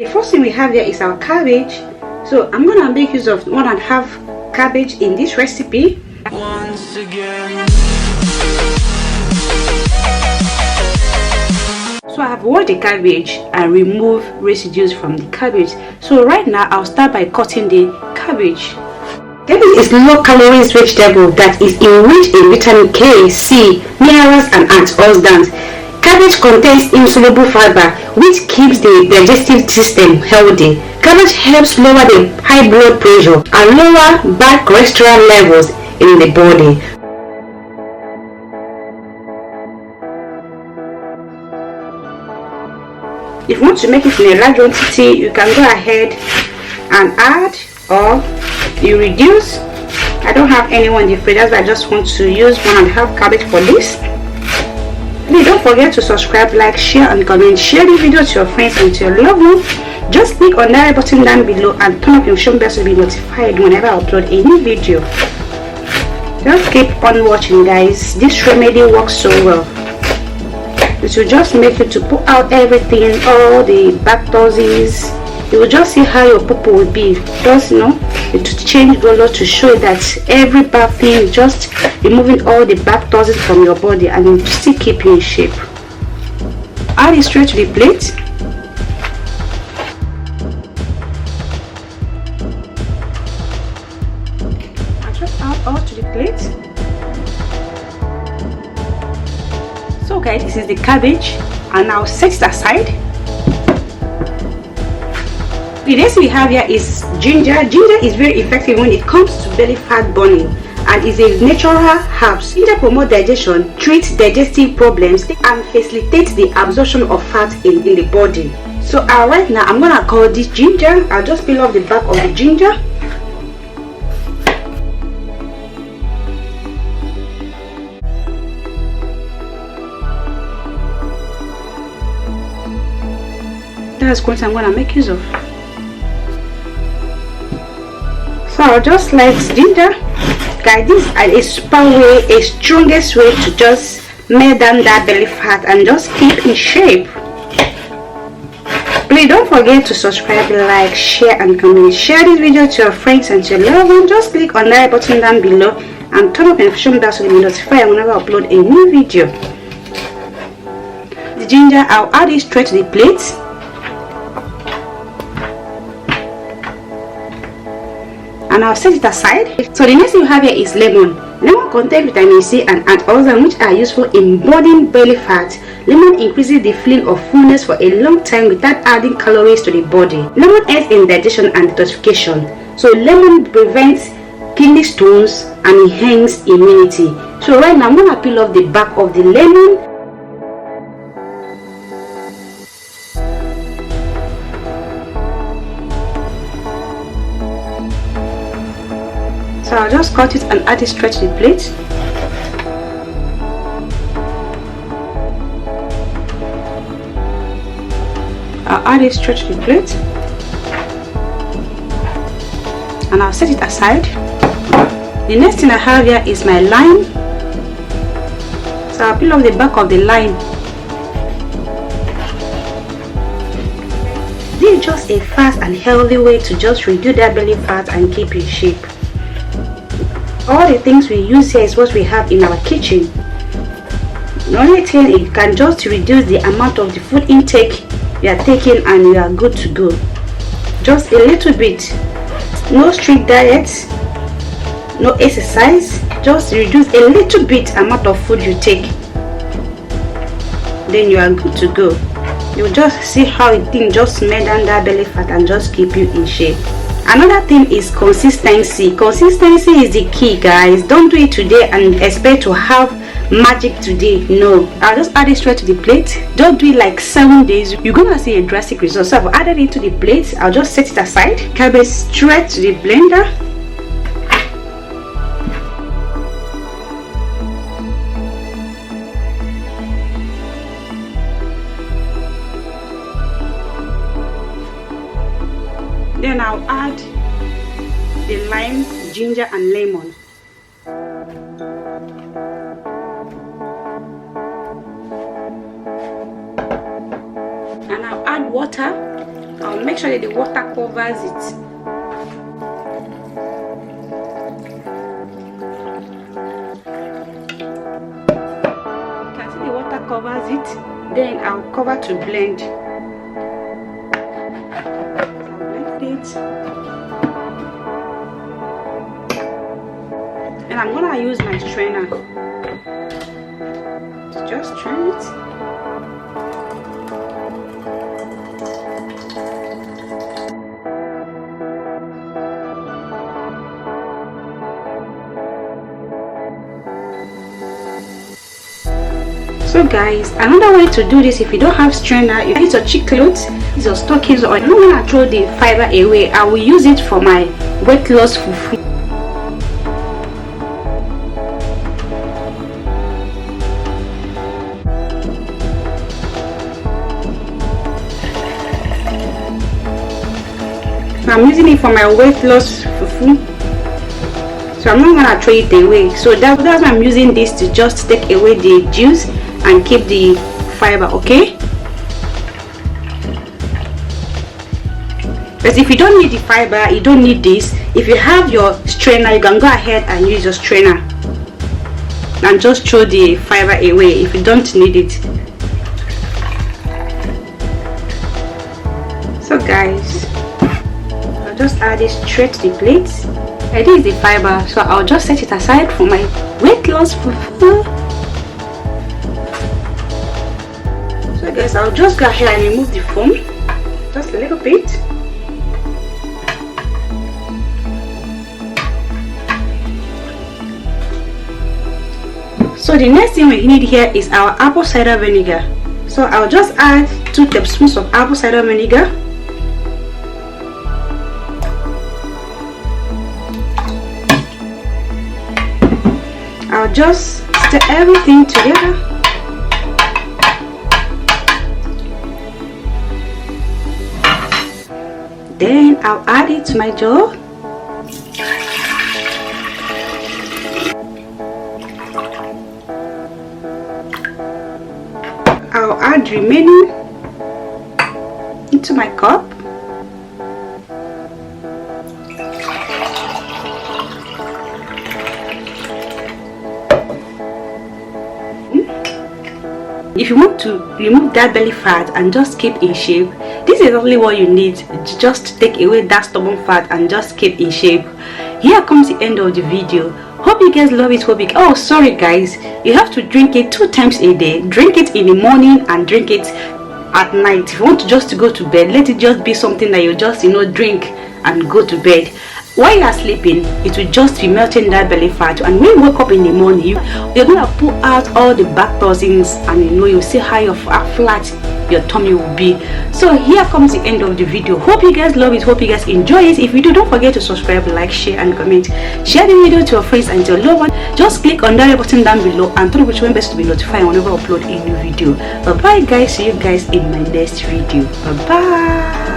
The first thing we have here is our cabbage. So I'm gonna make use of 1.5 cabbage in this recipe. Once again. So I have washed the cabbage and removed residues from the cabbage. So right now I'll start by cutting the cabbage. Cabbage is low calories vegetable that is enriched in vitamin K, C, minerals and antioxidants. Cabbage contains insoluble fiber which keeps the digestive system healthy. Cabbage helps lower the high blood pressure and lower bad cholesterol levels in the body. If you want to make it in a large quantity, you can go ahead and add or you reduce. I don't have anyone in the fridge, but I just want to use 1.5 cabbage for this. Please don't forget to subscribe, like, share and comment. Share the video to your friends and to your loved ones. Just click on that button down below and turn up your notification bell to be notified whenever I upload a new video. Just keep on watching, guys. This remedy works so well. It will just make you to pull out everything, all the back toxins. You will just see how your poo will be. Just, it will change color to show that every bad thing is just removing all the back toxins from your body and it will still keep you in shape. Add it straight to the plate. I just add all to the plate. So guys, this is the cabbage and now set it aside. The next we have here is ginger. Ginger is very effective when it comes to belly fat burning and is a natural herb. Ginger promotes digestion, treats digestive problems and facilitates the absorption of fat in the body. So right now I'm gonna call this ginger. I'll just peel off the back of the ginger. That's what I'm gonna make use of. So I'll just slice ginger. Guys, this is a super way, a strongest way to just melt down that belly fat and just keep in shape. Please don't forget to subscribe, like, share and comment. Share this video to your friends and to your loved ones. Just click on that button down below and turn on the notification bell so you'll be notified whenever I upload a new video. The ginger, I'll add it straight to the plate. And I'll set it aside. So the next thing you have here is lemon. Lemon contains vitamin C and antioxidants which are useful in burning belly fat. Lemon increases the feeling of fullness for a long time without adding calories to the body. Lemon aids in digestion and detoxification. So lemon prevents kidney stones and enhances immunity. So right now I'm going to peel off the back of the lemon. So I'll just cut it and add it straight to the plate. I'll add it straight to the plate. And I'll set it aside. The next thing I have here is my lime. So I'll peel off the back of the lime. This is just a fast and healthy way to just reduce that belly fat and keep in shape. All the things we use here is what we have in our kitchen. The only thing, it can just reduce the amount of the food intake you are taking and you are good to go. Just a little bit. No strict diet, no exercise, just reduce a little bit amount of food you take. Then you are good to go. You just see how it thing just melt down that belly fat and just keep you in shape. Another thing is consistency. Consistency is the key, guys. Don't do it today and expect to have magic today. No, I'll just add it straight to the plate. Don't do it like 7 days. You're gonna see a drastic result. So I've added it to the plate. I'll just set it aside. Cabbage straight to the blender. Then I'll add the lime, ginger and lemon. And I'll add water I'll make sure that the water covers it. You can see the water covers it. Then I'll cover to blend. I'll blend it. And I'm gonna use my strainer to just strain it. So guys, another way to do this, if you don't have strainer, you use your cheap clothes, use your stockings, or I don't want to throw the fiber away, I will use it for my weight loss fufu. So I'm using it for my weight loss fufu. So I'm not gonna throw it away. So that's why I'm using this, to just take away the juice and keep the fiber, okay? But if you don't need the fiber, you don't need this. If you have your strainer, you can go ahead and use your strainer and just throw the fiber away if you don't need it. So guys, I'll just add it straight to the plate. And this is the fiber, so I'll just set it aside for my weight loss fufu. So guys, I'll just go ahead and remove the foam, just a little bit. So the next thing we need here is our apple cider vinegar. So I'll just add 2 tablespoons of apple cider vinegar. I'll just stir everything together. Then I'll add it to my jar. I'll add remaining into my cup. If you want to remove that belly fat and just keep in shape, this is only what you need. Just take away that stubborn fat and just keep in shape. Here comes the end of the video. Hope you guys love it. Oh, sorry guys, you have to drink it 2 times a day. Drink it in the morning and drink it at night. If you want to go to bed, let it just be something that you just drink and go to bed. While you are sleeping, it will just be melting that belly fat, and when you wake up in the morning, you're gonna pull out all the back toxins, and you see how flat your tummy will be. So here comes the end of the video. Hope you guys love it. Hope you guys enjoy it. If you do, don't forget to subscribe, like, share and comment. Share the video to your friends and to your loved one. Just click on that button down below and turn on the bell to be notified whenever I upload a new video. Bye bye guys, see you guys in my next video. Bye bye.